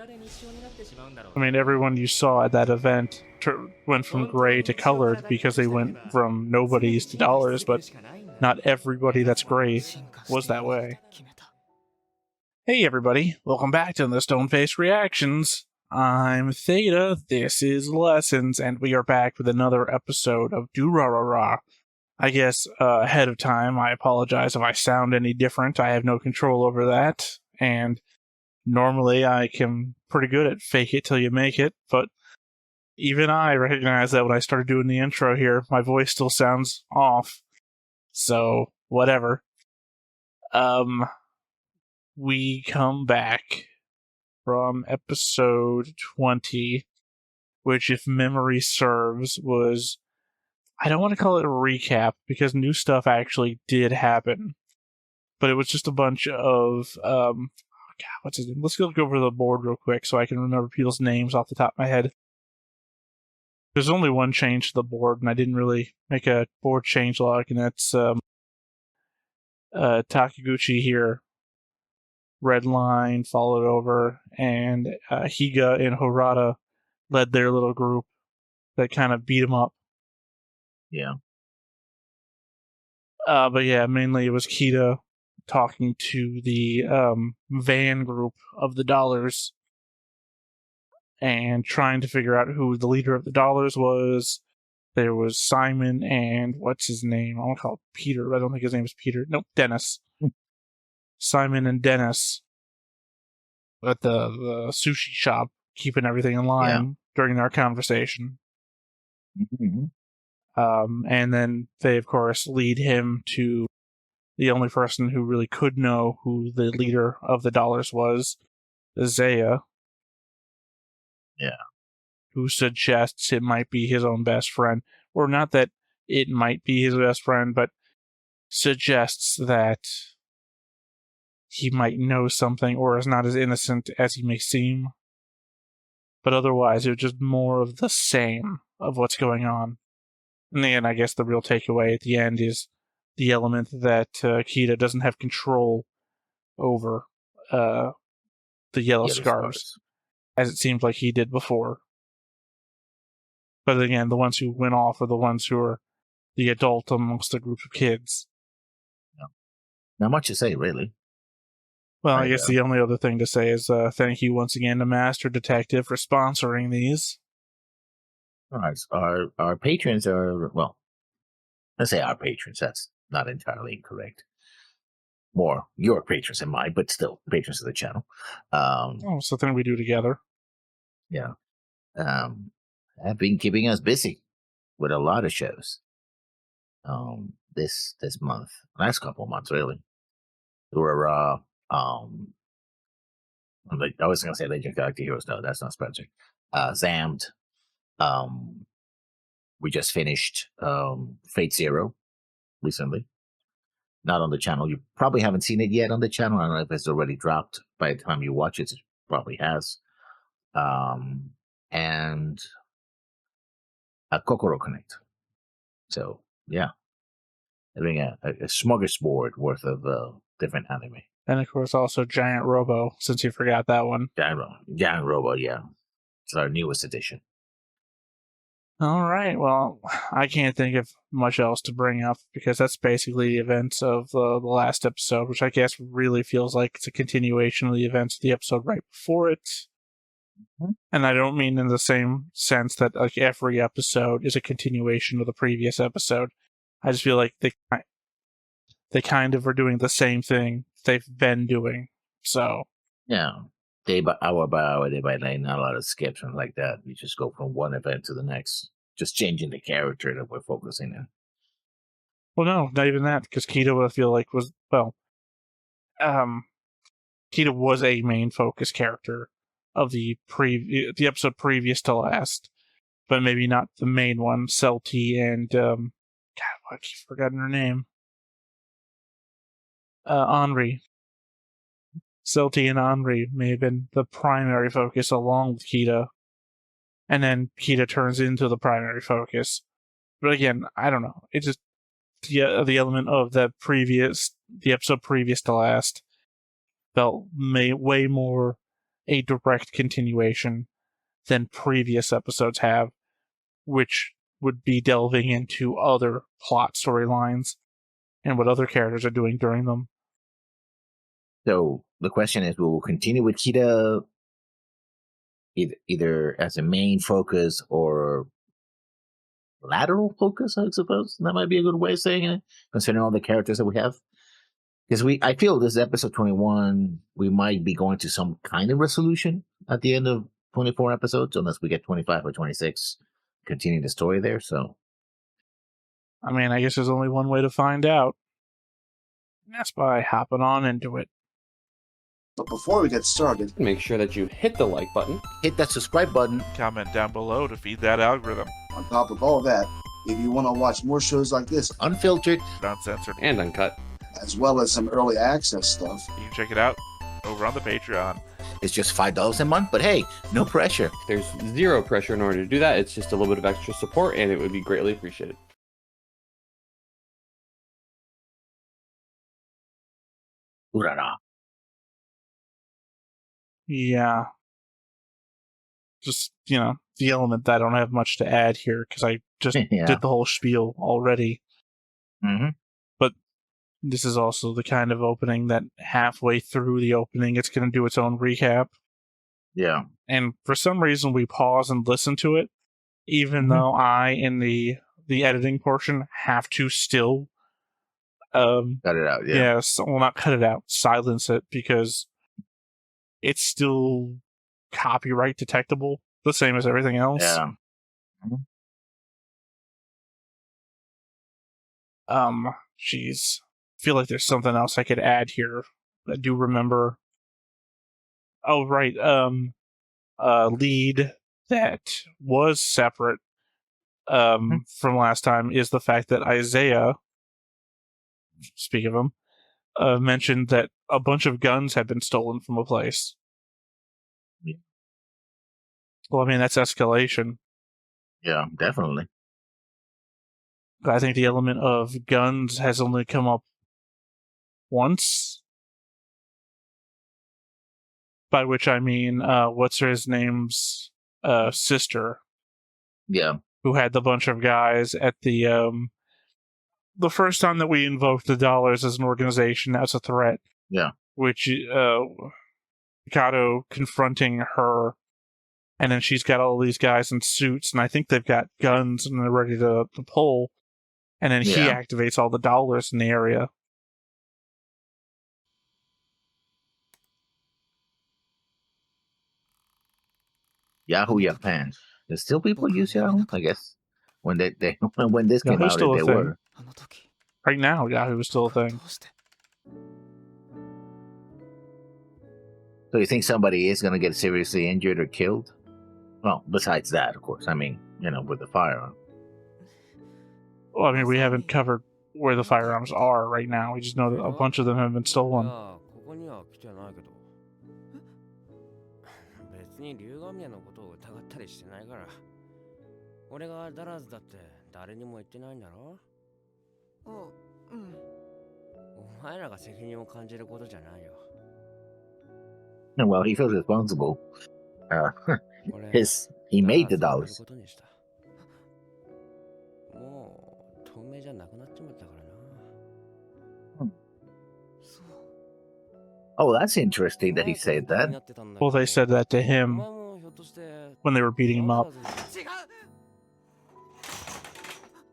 I mean, everyone you saw at that event went from gray to colored because they went from nobodies to dollars, but not everybody that's gray was that way. Hey everybody, welcome back to the Stoneface Reactions. I'm Theta, this is Lessons, and we are back with another episode of Durarara. I guess ahead of time, I apologize if I sound any different. I have no control over that, and normally I can pretty good at fake it till you make it, but even I recognize that when I started doing the intro here, my voice still sounds off. So, whatever. We come back from episode 20, which, if memory serves, was... I don't want to call it a recap, because new stuff actually did happen. But it was just a bunch of... God, what's his name? Let's go over the board real quick so I can remember people's names off the top of my head. There's only one change to the board, and I didn't really make a board change log, and that's Takiguchi here. Red line followed over, and Higa and Horata led their little group that kind of beat him up. Yeah. But yeah, mainly it was Kita talking to the van group of the Dollars and trying to figure out who the leader of the Dollars was. There was Simon and what's his name? I want to call it Peter, but I don't think his name is Peter. Nope, Dennis. Simon and Dennis at the sushi shop, keeping everything in line during our conversation. Mm-hmm. And then they, of course, lead him to the only person who really could know who the leader of the Dollars was, Zaya. Yeah. Who suggests it might be his own best friend. Or not that it might be his best friend, but suggests that he might know something or is not as innocent as he may seem. But otherwise, it was just more of the same of what's going on. And then I guess the real takeaway at the end is the element that Kita doesn't have control over the yellow scars, as it seemed like he did before. But again, the ones who went off are the ones who are the adult amongst the group of kids. No. Not much to say, really. Well, I guess the only other thing to say is thank you once again to Master Detective for sponsoring these. All right. Our patrons are, well, let's say our patrons. That's not entirely correct. More your patrons than mine, but still patrons of the channel. Something we do together. Yeah. Have been keeping us busy with a lot of shows. This month, last couple of months, really. We're I was gonna say Legend Character Heroes. No, that's not sponsored. Zammed. We just finished Fate Zero recently. Not on the channel. You probably haven't seen it yet on the channel. I don't know if it's already dropped by the time you watch it. It probably has. And Kokoro Connect. So yeah, having a smorgasbord worth of different anime. And of course, also Giant Robo, since you forgot that one. Giant Robo, yeah, it's our newest edition. All right, well, I can't think of much else to bring up because that's basically the events of the last episode, which I guess really feels like it's a continuation of the events of the episode right before it. Mm-hmm. And I don't mean in the same sense that like every episode is a continuation of the previous episode. I just feel like they kind of are doing the same thing they've been doing. So yeah, day by hour, day by day, not a lot of skips and like that. We just go from one event to the next, just changing the character that we're focusing on. Well, no, not even that, because Kita, I feel like, was Kita was a main focus character of the episode previous to last, but maybe not the main one. Celti and God, I keep forgetting her name. Henri. Celti and Henri may have been the primary focus along with Kita, and then Kita turns into the primary focus. But again, I don't know. It's just the element of the episode previous to last felt way more a direct continuation than previous episodes have, which would be delving into other plot storylines and what other characters are doing during them. So the question is, will we continue with Kita either as a main focus or lateral focus, I suppose? That might be a good way of saying it, considering all the characters that we have. Because I feel this is episode 21, we might be going to some kind of resolution at the end of 24 episodes, unless we get 25 or 26, continue the story there. So, I mean, I guess there's only one way to find out. And that's by hopping on into it. But before we get started, Make sure that you hit the like button. hit that subscribe button. Comment down below to feed that algorithm. on top of all that, if you want to watch more shows like this, Unfiltered. Uncensored. And uncut. as well as some early access stuff, You can check it out over on the Patreon. It's just $5 a month, but hey, no pressure. There's zero pressure in order to do that. It's just a little bit of extra support, and it would be greatly appreciated. Durarara. Yeah. Just, the element that I don't have much to add here because I just Yeah. did the whole spiel already. Mm-hmm. This is also the kind of opening that halfway through the opening, it's going to do its own recap. Yeah. And for some reason, we pause and listen to it, even Mhm. though I, in the editing portion, have to still, Cut it out. Yeah. well, not cut it out, silence it, because it's still copyright detectable, the same as everything else. Yeah. Jeez. I feel like there's something else I could add here. I do remember. Oh, right. Lead that was separate from last time is the fact that Isaiah, speak of him, mentioned that a bunch of guns had been stolen from a place. Yeah. Well, I mean, that's escalation. Yeah, definitely. I think the element of guns has only come up once. By which I mean, what's his name's sister, Yeah. who had the bunch of guys at the first time that we invoked the dollars as an organization as a threat. Yeah. Which, Mikado confronting her, and then she's got all these guys in suits, and I think they've got guns and they're ready to pull, and then he Yeah. activates all the dollars in the area. Yahoo Japan. There's still people use Yahoo, I guess. When they when this came Yahoo's out, still a they thing. were. Right now, Yahoo is still a thing. So you think somebody is going to get seriously injured or killed? Well, besides that, of course. I mean, with the firearm. Well, I mean, we haven't covered where the firearms are right now. We just know that a bunch of them have been stolen. ここには来てないけど別に龍神谷のことを疑ったりしてないから俺がダラズだって誰にも言ってないんだろお前らが責任を感じることじゃないよ And well, he feels responsible. 俺 He made the ダラ dollars. ズをやることにしたもう透明じゃなくなっちまったからな Oh, that's interesting that he said that. Well, they said that to him when they were beating him up.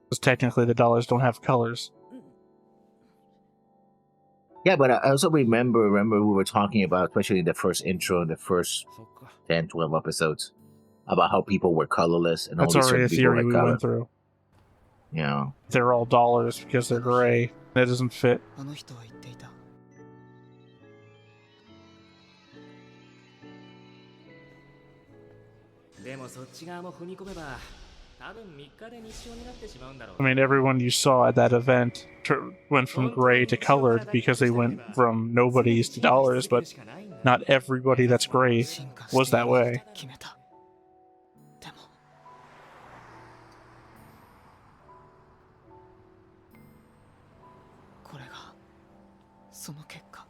Because technically the dollars don't have colors. Yeah, but I also remember we were talking about, especially the first intro, the first 10, 12 episodes, about how people were colorless and That's all these already a certain people theory had we color. went through. Yeah. They're all dollars because they're gray. That doesn't fit. あの人は言っていたでもそっち側も踏み込めば多分3日で日常になってしまうんだろう I mean, everyone you saw at that event went from gray to colored because they went from nobodies to dollars, but not everybody that's gray 進化 was してい that る way. って決めたでもこれがその結果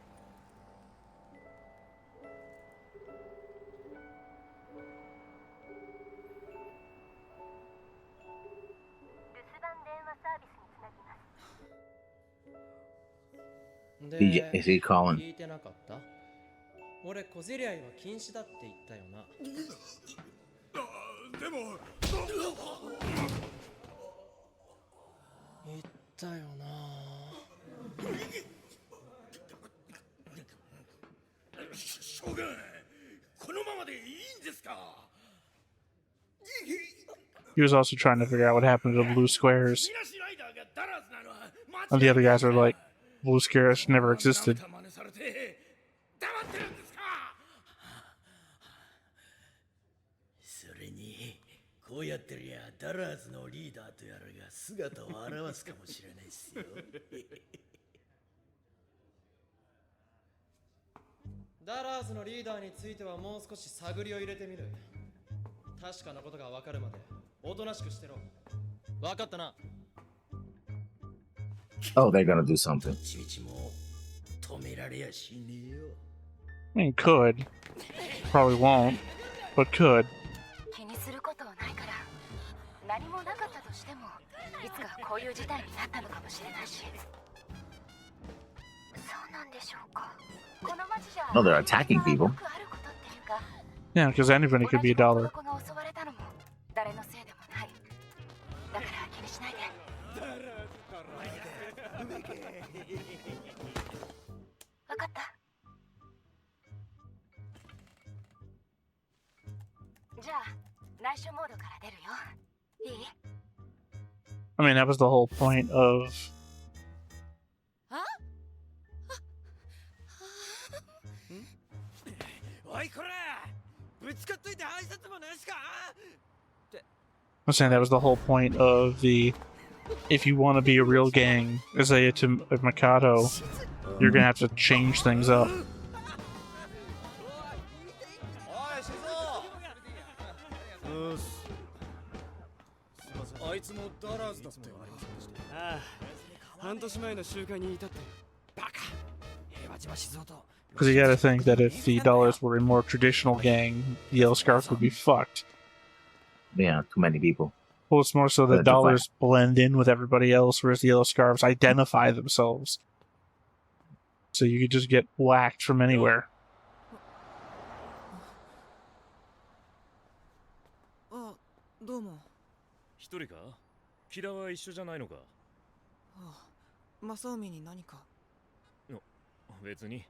Is he calling? 聞いてなかった？俺小競り合いは禁止だって言ったよな。でも言ったよな。将軍、このままでいいんですか？ He was also trying to figure out what happened to the blue squares. And the other guys are like, blue squares never existed. それにこうやってりゃダラーズのリーダーとやらが姿を現すかもしれないっすよ。ダラーズのリーダーについてはもう少し探りを入れてみる。確かなことが分かるまでおとなしくしてろ。分かったな。 Oh, they're gonna do something. ちみちも止められやしねえよ。 I mean, could. Probably won't, but could. 気にすることはないから、何もなかったとしても、いつかこういう事態になったのかもしれないし。そうなんでしょうか。この町じゃ No, they're attacking people. よくあることっていうか、 Yeah, because anybody could be a dollar. 子が襲われたのも誰のせいでもない。だから気にしないで。わかった。じゃあ内緒モードから出るよ。いい？ I mean, that was the whole point of... おいこら、ぶつかっといて挨拶もなしか？ I'm saying that was the whole point of the... If you want to be a real gang, Isaiah to Mikado, you're gonna have to change things up. あいつもダラーズだったよね。ああ、半年前の集会にいたって。バカ。平和島静雄と。 Because you gotta think that if the dollars were a more traditional gang, the Yellow Scarves would be fucked. Yeah, too many people. Well, it's more so that dollars blend in with everybody else, whereas the Yellow Scarves identify themselves. So you could just get whacked from anywhere. あ、どうも。一人か？木田は一緒じゃないのか？ああ、正臣に何か？別に。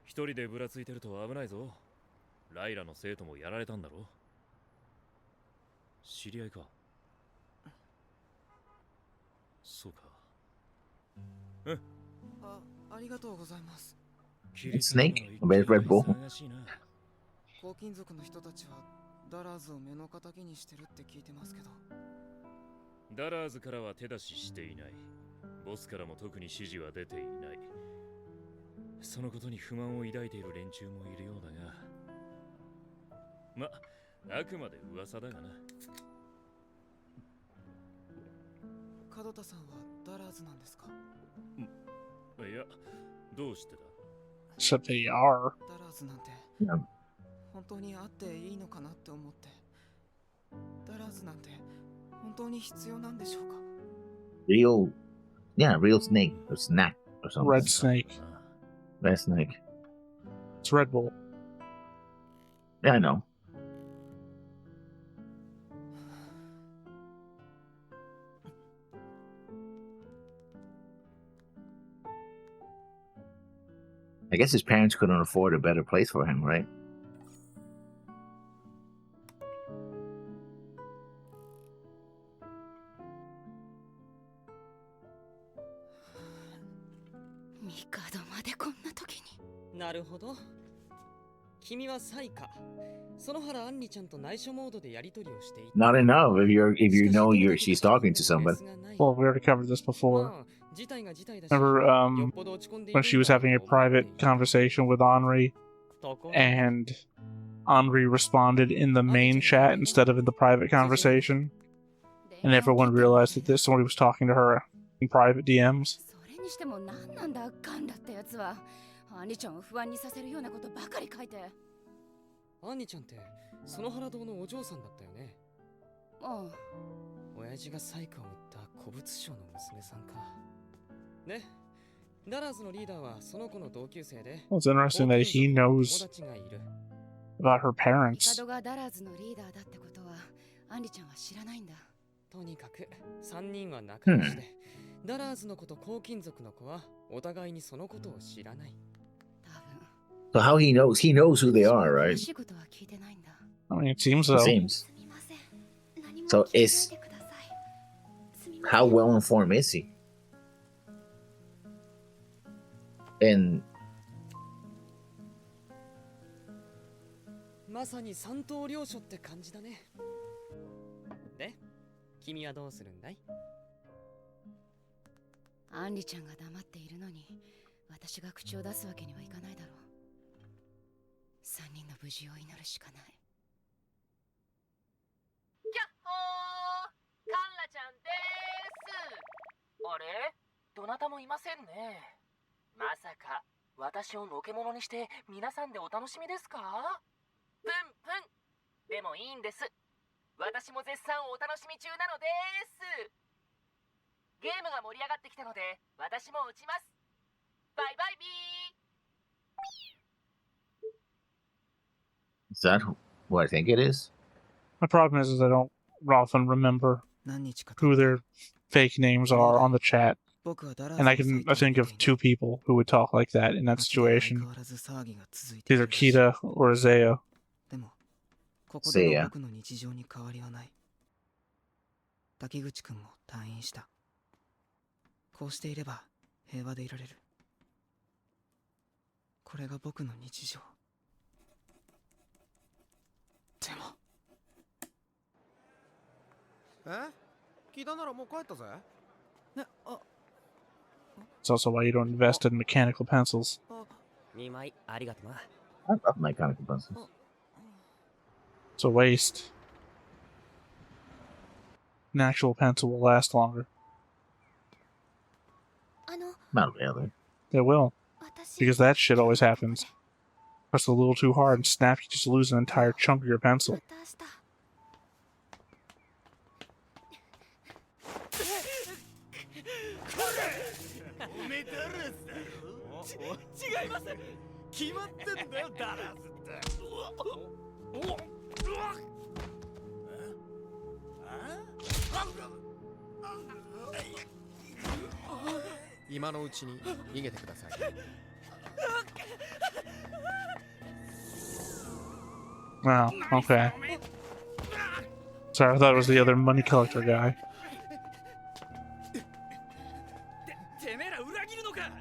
一人でぶらついてると危ないぞ。ライラの生徒もやられたんだろ？知り合いか？そうか。うん。ありがとうございます。 Snake? Red Bull? 黄金族の人たちはダラーズを目の敵にしてるって聞いてますけど。ダラーズからは手出ししていない。ボスからも特に指示は出ていない。そのことに不満を抱いている連中もいるようだが、ま、あくまで噂だがな。門田さんはダラーズなんですか？いや、どうしてだ？ Except they are. ダラーズなんて、本当にあっていいのかなって思って。ダラーズなんて本当に必要なんでしょうか？ Real, yeah, real snake or snack or something. Red Snake. Red snake. It's Red Bull. Yeah, I know. I guess his parents couldn't afford a better place for him, right? Mikado までこんな時に。なるほど。君はサイか。園原杏里ちゃんと内緒モードでやり取りをしていた。 Not enough if you know she's talking to somebody. Well, we already covered this before. Remember, when she was having a private conversation with Henri, and Henri responded in the main chat instead of in the private conversation, and everyone realized that somebody was talking to her in private DMs. それにしても何なんだガンダってやつは。アニちゃんを不安にさせるようなことばかり書いて。アニちゃんって園原堂のお嬢さんだったよね。ああ。親父がサイカを売った古物商の娘さんか。ね、ダラーズのリーダーはその子の同級生で、 Well, it's interesting that he 友 knows 達がいる。 about her ミ parents. カドがダラーズのリーダーだってことはアンリちゃんは知らないんだ。とにかく3人は仲良しで、ダラーズの子と黄金族の子はお互いにそのことを知らない。So how he knows? He knows who they are, 詳 right? しいことは聞いてないんだ。 I mean, it seems It so. seems. すみません。何も So 聞いてない is でください。すみません。 how well informed is he? And まさに三刀両所って感じだね。で、君はどうするんだい？アンリちゃんが黙っているのに私が口を出すわけにはいかないだろう。3人の無事を祈るしかない。キャッホー、カンラちゃんでーす。あれ、どなたもいませんね。まさか私をのけ者にして皆さんでお楽しみですか？プンプン。でもいいんです。私も絶賛お楽しみ中なのです。ゲームが盛り上がってきたので私も打ちます。バイバイビー。 is that what I think it is? My problem is I don't often remember who their fake names are on the chat. And I think of two people who would talk like that in that situation. It's either Kita or Zaya. ここでの僕の日常に変わりはない。滝口くんも退院した。こうしていれば平和でいられる。これが僕の日常。でも。聞いたならもう帰ったぜ。It's also why you don't invest in mechanical pencils. 2枚ありがとな。 I love mechanical pencils. It's a waste. An actual pencil will last longer. Not really. It will. Because that shit always happens. Press a little too hard and snap, you just lose an entire chunk of your pencil. 違います。決まってんだよ、ダラーズって。今のうちに逃げてください。Wow, okay. Sorry, I thought it was the other money collector guy. てめえら裏切るのか。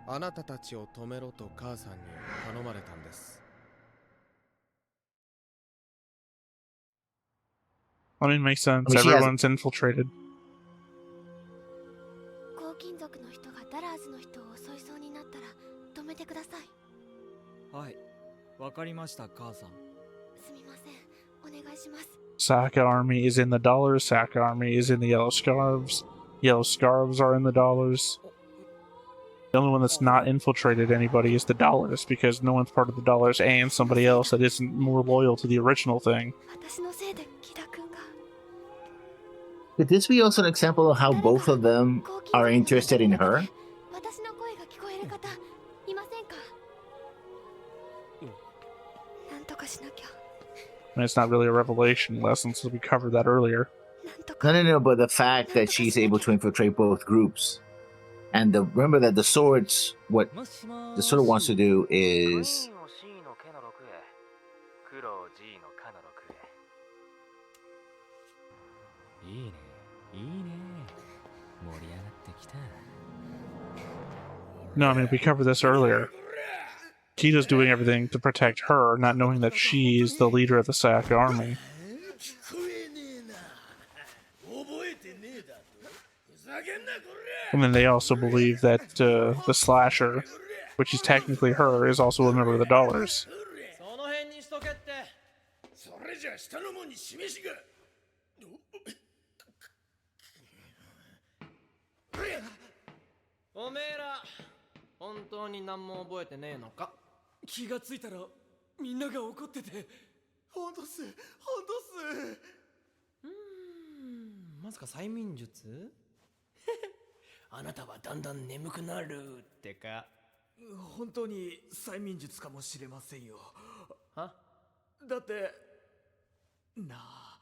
あなたたちを止めろと母さんに頼まれたんです。I mean, it makes sense. I mean, she has- Everyone's infiltrated. 黄金族の人がダラーズの人を襲いそうになったら止めてください。はい、わかりました、母さん。すみません。お願いします。 Saka army is in the dollars. Saka army is in the yellow scarves. Yellow scarves are in the dollars. The only one that's not infiltrated anybody is the dollars, because no one's part of the dollars and somebody else that isn't more loyal to the original thing. 私のせいでキダ君が。 Could this be also an example of how both of them are interested in her? 私の声が聞こえる方いませんか？なんとかしなきゃ。 I mean, it's not really a revelation lesson, since we covered that earlier. No, but the fact that she's able to infiltrate both groups. And remember that the swords, what the sword wants to do is... No, I mean, we covered this earlier. Kita's doing everything to protect her, not knowing that she's the leader of the Saka army. And then they also believe that the slasher, which is technically her, is also a member of the dollars. その辺にしとけって。それじゃ下のもんに示しが。おめえら本当に何も覚えてねえのか？気がついたらみんなが怒ってて。本当っす。まさか催眠術あなたはだんだん眠くなるってか。本当に催眠術かもしれませんよ。はだってなあ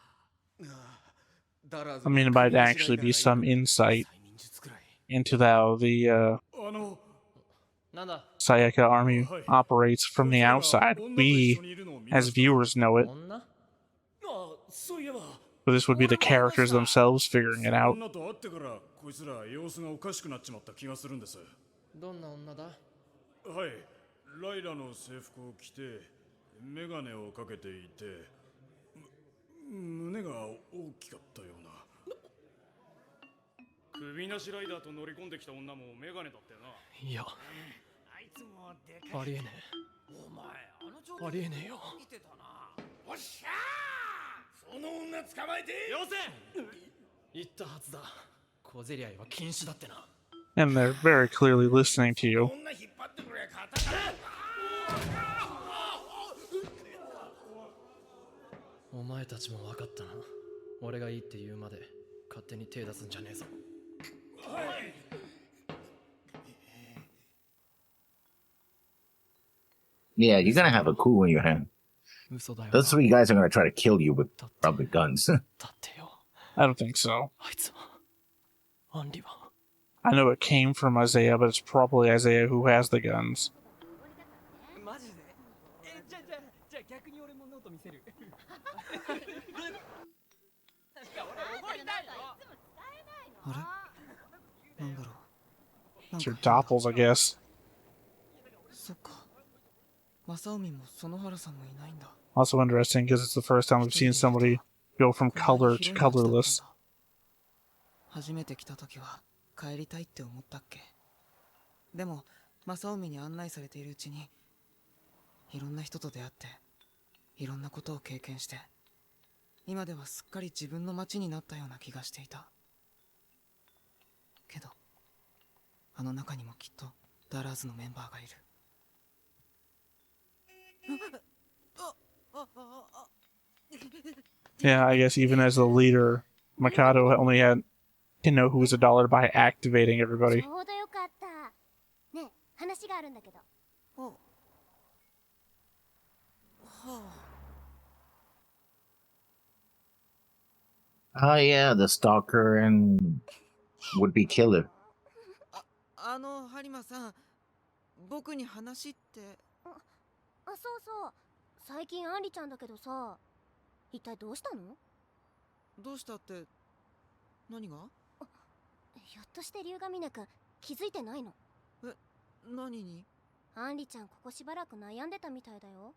I mean, it might actually be some insight into how the Sayaka army operates from the outside. We, as viewers, know it. 女 そういえば But this would be the characters themselves figuring it out. 女と会ってからこいつら様子がおかしくなっちまった気がするんです。どんな女だ。はい、ライラの制服を着てメガネをかけていて胸が大きかったような。首なしライダーと乗り込んできた女もメガネだったよな。いや、ありえねえ。お前ありえねえよ。おっしゃー、その女捕まえてよせ。言ったはずだ。小競り合いは禁止だってな。 And they're very clearly listening to you. 女引っ張ってくれ、刀。お前たちも分かったな。俺がいいって言うまで勝手に手出すんじゃねえぞ。はい。 Yeah, you're gonna have a coup in your hand. 嘘だよ。 Those three guys are gonna try to kill you with probably guns. だってよ。 I don't think so. あいつはアンリは I know it came from Isaiah, but it's probably Isaiah who has the guns. マジで？じゃあ逆に俺もノート見せる。あれなんだろう。 It's your doppels, I guess. そっか。正海も園原さんもいないんだ。 Also interesting because it's the first time we've seen somebody go from color to colorless. 初めて来た時は帰りたいって思ったっけ。でも正海に案内されているうちにいろんな人と出会っていろんなことを経験して今ではすっかり自分の街になったような気がしていた。けどあの中にもきっとダラーズのメンバーがいる。 Yeah, I guess even as the leader, Mikado only had to know who was a dollar by activating everybody. ちょうどよかった。ねえ、話があるんだけど。はあ。 Oh yeah, the stalker and would-be killer. ハリマさん、僕に話って。そうそう。最近アンリちゃんだけどさ、一体どうしたの？どうしたって何が？ひょっとして龍ヶ峰くん気づいてないの？え、何に？アンリちゃんここしばらく悩んでたみたいだよ。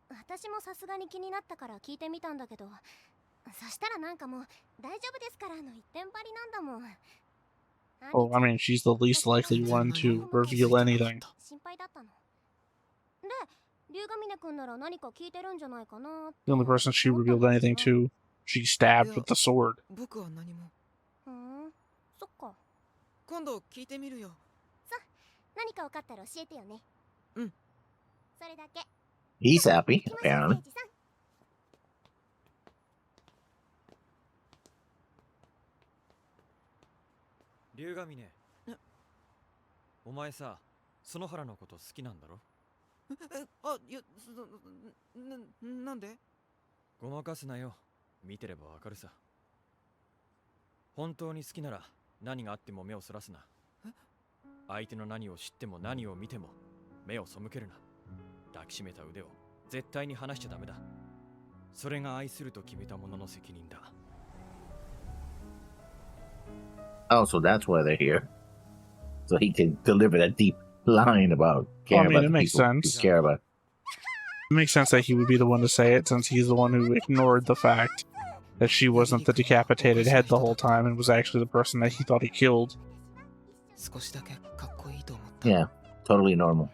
私もさすがに気になったから聞いてみたんだけど、そしたらなんかもう大丈夫ですからの一点張りなんだもん。 Oh, I mean, she's the least likely one to reveal anything. 心配だったの。で、龍ヶ峰くんなら何か聞いてるんじゃないかな。 The only person she revealed anything to, she stabbed with the sword. 僕は何も。そっか。今度聞いてみるよ。さ、何か分かったら教えてよね。うん。それだけ。 He's happy, apparently. 龍ヶ峰、お前さ、園原のこと好きなんだろ？いや、なんで？ごまかすなよ。見てればわかるさ。本当に好きなら何があっても目をそらすな。相手の何を知っても何を見ても目を背けるな。抱きしめた腕を絶対に離しちゃダメだ。それが愛すると決めた者の責任だ。 Oh, so that's why they're here. So he can deliver that deep line about caring Well, I mean, about it the makes people sense. you care about. It makes sense that he would be the one to say it, since he's the one who ignored the fact that she wasn't the decapitated head the whole time and was actually the person that he thought he killed. Yeah, totally normal.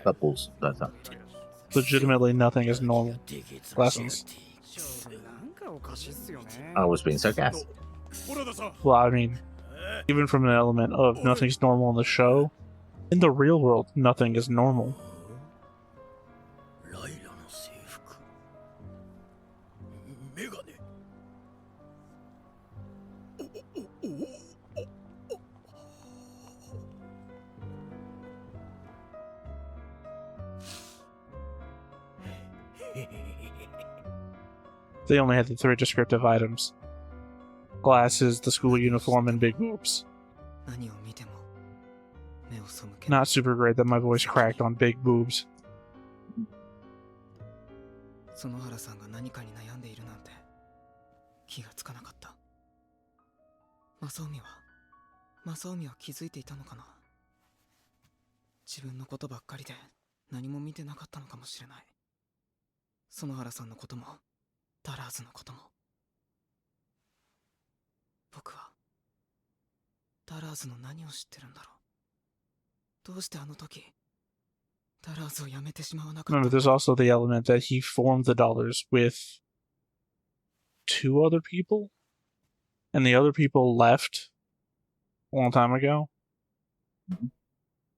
Couples, that's not. Legitimately nothing is normal. Lessons. I was being sarcastic. Well, I mean, even from an element of nothing's normal in the show, in the real world, nothing is normal. They only had the 3 descriptive items: glasses, the school uniform, and big boobs. Not super great that my voice cracked on big boobs. 園原さんが何かに悩んでいるなんて気がつかなかった。正臣は気づいていたのかな。自分のことばっかりで何も見てなかったのかもしれない。園原さんのこともダラーズのことも。僕はダラーズの何を知ってるんだろう。どうしてあの時ダラーズをやめてしまわなかった。 Remember, there's also the element that he formed the dollars with 2 other people, and the other people left a long time ago.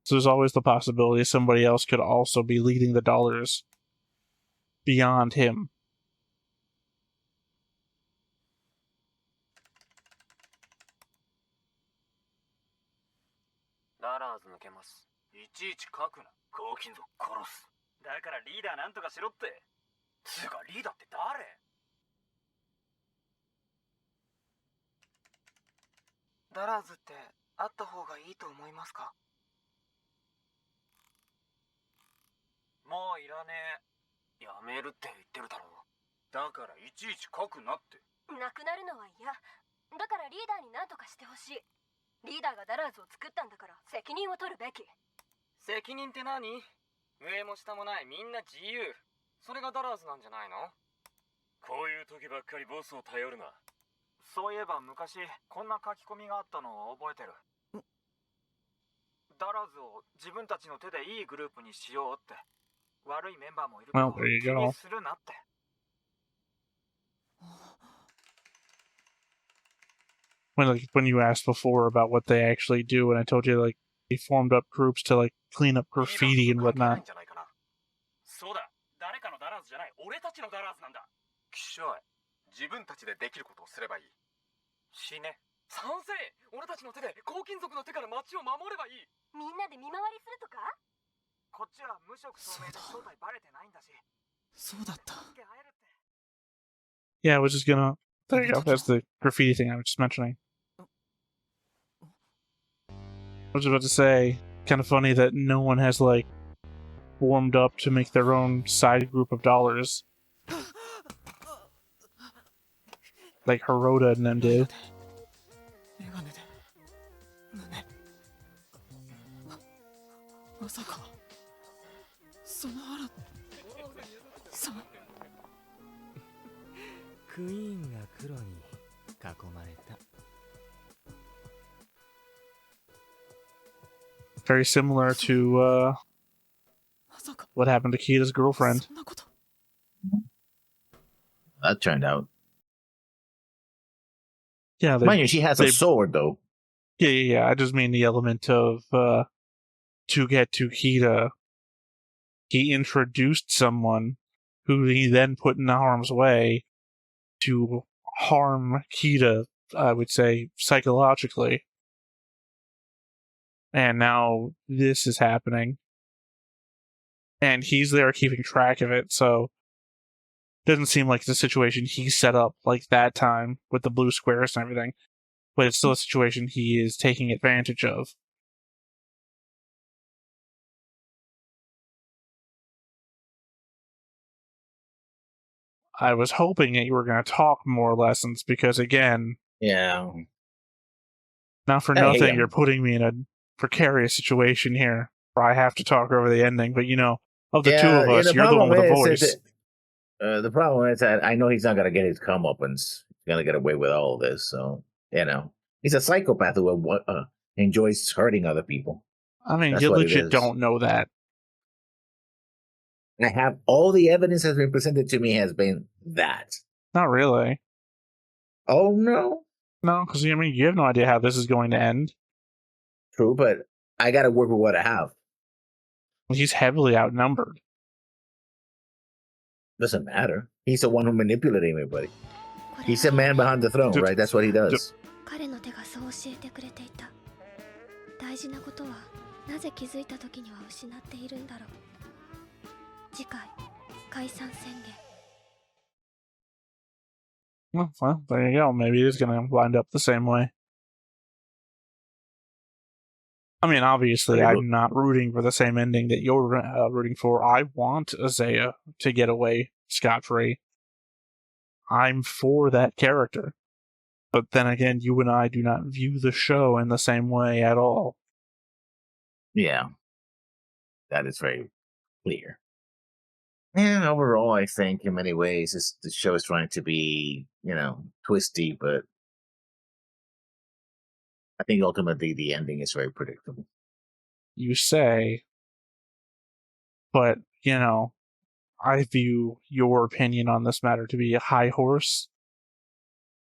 So there's always the possibility somebody else could also be leading the dollars beyond him. ダラーズ抜けます。いちいち書くな。高金属殺す。だからリーダーなんとかしろって。つうかリーダーって誰？ダラーズってあった方がいいと思いますか？もういらねえ。やめるって言ってるだろう。だからいちいち書くなって。なくなるのは嫌。だからリーダーに何とかしてほしい。リーダーがダラーズを作ったんだから責任を取るべき。責任って何？上も下もないみんな自由。それがダラーズなんじゃないの？こういう時ばっかりボスを頼るな。そういえば昔こんな書き込みがあったのを覚えてる。ダラーズを自分たちの手でいいグループにしようって。悪いメンバーもいるけど Well, there you 気 go. にするなって。When you asked before about what they actually do, and I told you like they formed up groups to like clean up graffiti and whatnot. そうだ、誰かのダラーズじゃない、俺たちのダラーズなんだ。きしょい。自分たちでできることをすればいい。死ね。賛成。俺たちの手で高金属の手から街を守ればいい。みんなで見回りするとか？こっちは無職透明で正体バレてないんだし。そうだった。 Yeah, I was just gonna. There you go. That's the graffiti thing I was just mentioning. I was about to say, kind of funny that no one has like warmed up to make their own side group of dollars, like Hirota and them did. まさか園原さん。クイーンが黒に囲まれた。 Very similar to what happened to Kita's girlfriend. That turned out. Yeah, mind you, she has a sword though. Yeah. I just mean the element of to get to Kita, he introduced someone who he then put in harm's way to harm Kita, I would say, psychologically. And now this is happening. And he's there keeping track of it, so it doesn't seem like it's a situation he set up like that time with the blue squares and everything. But it's still a situation he is taking advantage of. I was hoping that you were going to talk more lessons because, again, yeah, not for nothing, you're putting me in a precarious situation here where I have to talk over the ending. But, you know, of the two of us, you're the one with the voice. The problem is that I know he's not going to get his comeuppance. He's going to get away with all of this. So, you know, he's a psychopath who enjoys hurting other people. I mean, you legit don't know that. I have all the evidence has been presented to me has been that. Not really. Oh, no? No, because, I mean, you have no idea how this is going to end. True, but I got to work with what I have. He's heavily outnumbered. Doesn't matter. He's the one who manipulated everybody. He's the man behind the throne, right? That's what he does. 彼の手がそう教えてくれていた。大事なことはなぜ気づいた時には失っているんだろう。次回解散宣言。 Well, there you go. Maybe it is going to wind up the same way. I mean, obviously, I'm not rooting for the same ending that you're rooting for. I want Isaiah to get away scot-free. I'm for that character. But then again, you and I do not view the show in the same way at all. Yeah. That is very clear. And overall, I think in many ways, the show is trying to be, twisty, but I think ultimately the ending is very predictable. You say, but, I view your opinion on this matter to be a high horse.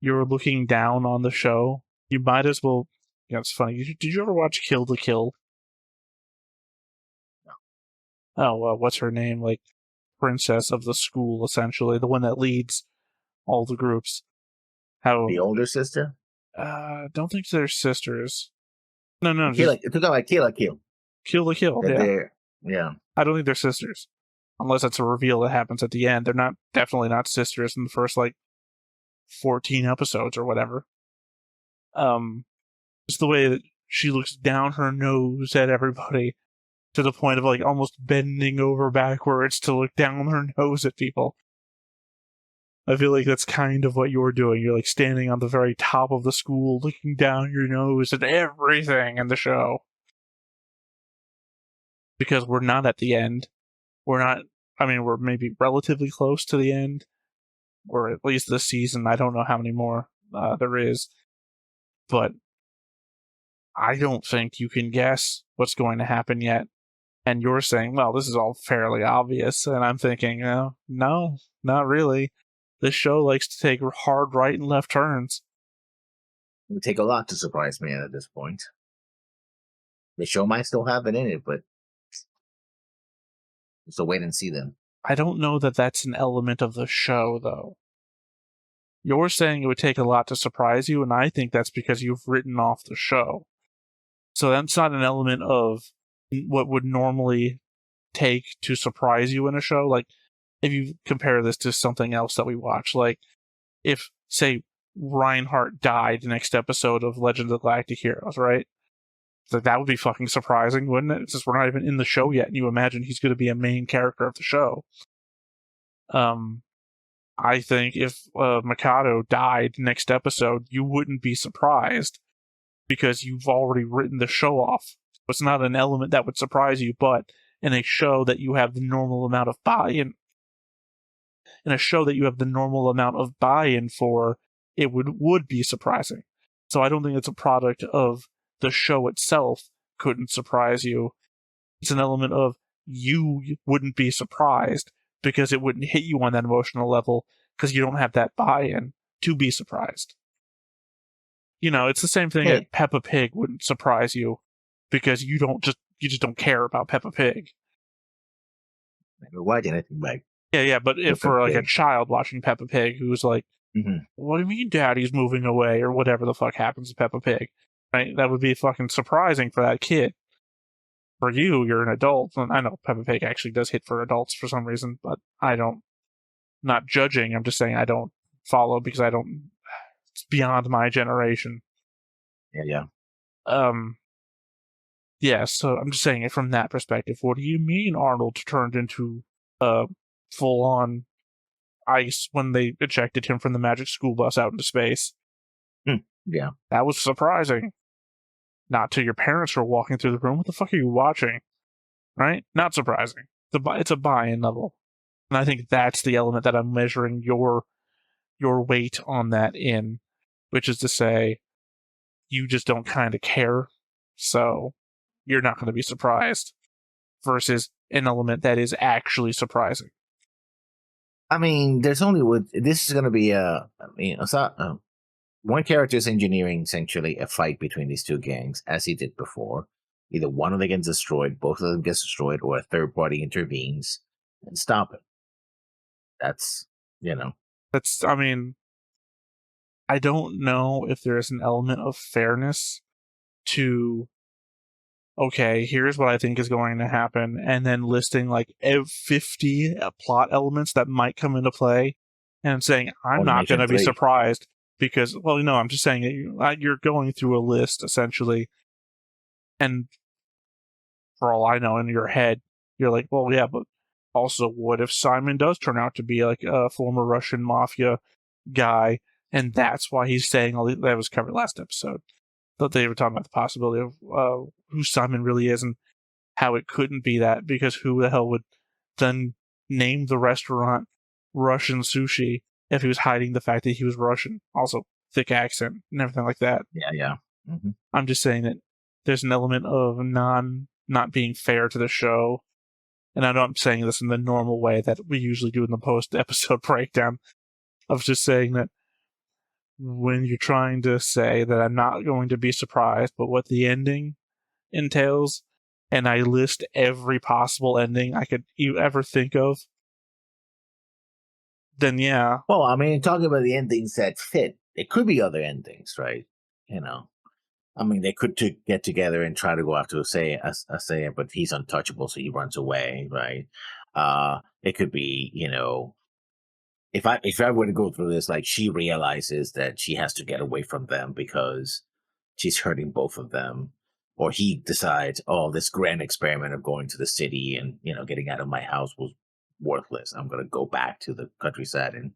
You're looking down on the show. You might as well. It's funny. Did you ever watch Kill the Kill? No. Oh, what's her name? Like, princess of the school, essentially. The one that leads all the groups. The older sister? Don't think they're sisters. No. It took out like Kill. Kill the Kill, Yeah. I don't think they're sisters. Unless it's a reveal that happens at the end. They're definitely not sisters in the first, 14 episodes or whatever. Just the way that she looks down her nose at everybody to the point of, almost bending over backwards to look down her nose at people. I feel like that's kind of what you're doing. You're, standing on the very top of the school, looking down your nose at everything in the show. Because we're not at the end. We're maybe relatively close to the end. Or at least this season. I don't know how many more there is. But I don't think you can guess what's going to happen yet. And you're saying, well, this is all fairly obvious. And I'm thinking, no, not really. This show likes to take hard right and left turns. It would take a lot to surprise me at this point. The show might still have it in it, but so wait and see then. I don't know that that's an element of the show, though. You're saying it would take a lot to surprise you, and I think that's because you've written off the show. So that's not an element of what would normally take to surprise you in a show. If you compare this to something else that we watch, if, say, Reinhardt died next episode of Legend of the Galactic Heroes, right? That would be fucking surprising, wouldn't it? Since we're not even in the show yet, and you imagine he's going to be a main character of the show. I think if Mikado died next episode, you wouldn't be surprised because you've already written the show off. It's not an element that would surprise you, but in a show that you have the normal amount of buy-in, for, it would be surprising. So I don't think it's a product of the show itself couldn't surprise you. It's an element of you wouldn't be surprised because it wouldn't hit you on that emotional level because you don't have that buy-in to be surprised. It's the same thing that Peppa Pig wouldn't surprise you because you just don't care about Peppa Pig. Never watch anything like. Yeah, but if for a child watching Peppa Pig who's like, what do you mean Daddy's moving away or whatever the fuck happens to Peppa Pig, right? That would be fucking surprising for that kid. For you, you're an adult, and I know Peppa Pig actually does hit for adults for some reason, but not judging, I'm just saying I don't follow because it's beyond my generation. Yeah. Yeah, so I'm just saying it from that perspective. What do you mean Arnold turned into full-on ice when they ejected him from the magic school bus out into space? Yeah. That was surprising. Not till your parents were walking through the room. What the fuck are you watching? Right? Not surprising. It's a buy-in level. And I think that's the element that I'm measuring your weight on that in, which is to say, you just don't kind of care, so you're not going to be surprised, versus an element that is actually surprising. I mean, this is going to be one character is engineering essentially a fight between these two gangs, as he did before. Either one of them gets destroyed, both of them gets destroyed, or a third party intervenes and stop it. That's, I don't know if there's an element of fairness to okay, here's what I think is going to happen, and then listing like 50 plot elements that might come into play, and saying, I'm Only not going mention to be 3. surprised because, well, no, I'm just saying that you're going through a list essentially, and for all I know, in your head, you're like, well, yeah, but also, what if Simon does turn out to be like a former Russian mafia guy, and that's why he's saying all that was covered last episode. That they were talking about the possibility of who Simon really is and how it couldn't be that, because who the hell would then name the restaurant Russian Sushi if he was hiding the fact that he was Russian? Also, thick accent and everything like that. Yeah. Mm-hmm. I'm just saying that there's an element of not being fair to the show. And I know I'm saying this in the normal way that we usually do in the post-episode breakdown. I was just saying that when you're trying to say that I'm not going to be surprised, but what the ending entails, and I list every possible ending I could ever think of, then yeah. Well, I mean, talking about the endings that fit, it could be other endings, right? You know, I mean, they could get together and try to go after a Seiya, but he's untouchable, so he runs away, right? It could be, you know, if I were to go through this, like she realizes that she has to get away from them because she's hurting both of them, or he decides, oh, this grand experiment of going to the city and, you know, getting out of my house was worthless. I'm going to go back to the countryside and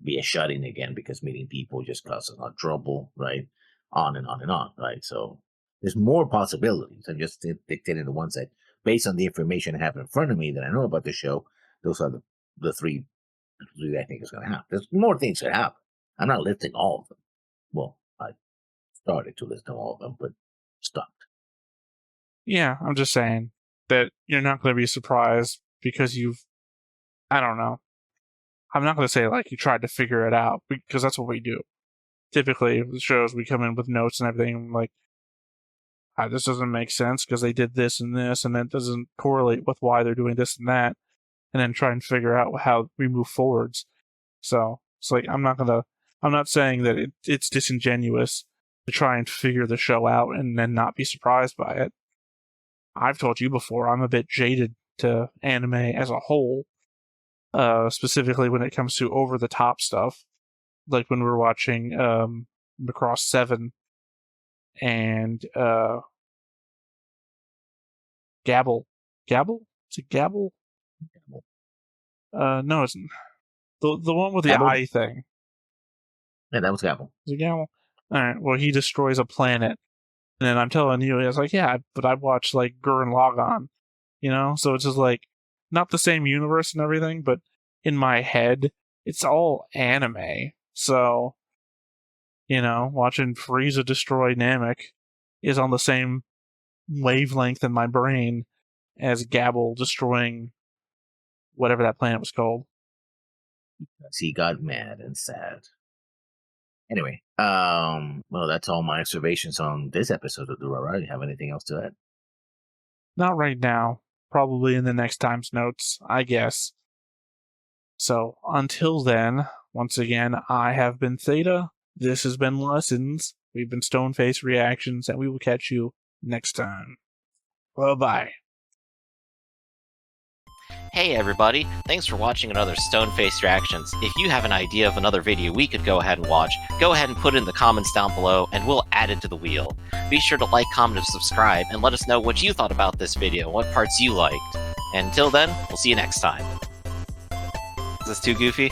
be a shut-in again because meeting people just causes a lot of trouble, right? On and on and on, right? So there's more possibilities. I'm just dictating the ones that, based on the information I have in front of me that I know about the show, those are the three I think is going to happen. There's more things that happen. I'm not listing all of them. Well, I started to list all of them, but stopped. Yeah, I'm just saying that you're not going to be surprised because I don't know. I'm not going to say like you tried to figure it out, because that's what we do. Typically, the shows, we come in with notes and everything, like, this doesn't make sense because they did this, and that doesn't correlate with why they're doing this and that, and then try and figure out how we move forwards. So it's like, I'm not saying that it's disingenuous to try and figure the show out and then not be surprised by it. I've told you before, I'm a bit jaded to anime as a whole, specifically when it comes to over-the-top stuff. Like when we're watching Macross 7 and Gabble. Gabble? Is it Gabble? No, it's the one with the Gabble? eye thing. Yeah, that was Gabble. Is it Gabble? Alright, well, he destroys a planet. And then I'm telling you, I was like, yeah, but I watched like Gurren Lagann, you know? So it's just like, not the same universe and everything, but in my head, it's all anime. So, you know, watching Frieza destroy Namek is on the same wavelength in my brain as Gabble destroying whatever that planet was called. He got mad and sad. Anyway, well, that's all my observations on this episode of Durarara. Do you have anything else to add? Not right now. Probably in the next time's notes, I guess. So, until then, once again, I have been Theta. This has been Lessons. We've been Stoneface Reactions, and we will catch you next time. Bye-bye. Hey everybody, thanks for watching another Stoneface Reactions. If you have an idea of another video we could go ahead and watch, go ahead and put it in the comments down below and we'll add it to the wheel. Be sure to like, comment, and subscribe, and let us know what you thought about this video, what parts you liked. And until then, we'll see you next time. Is this too goofy?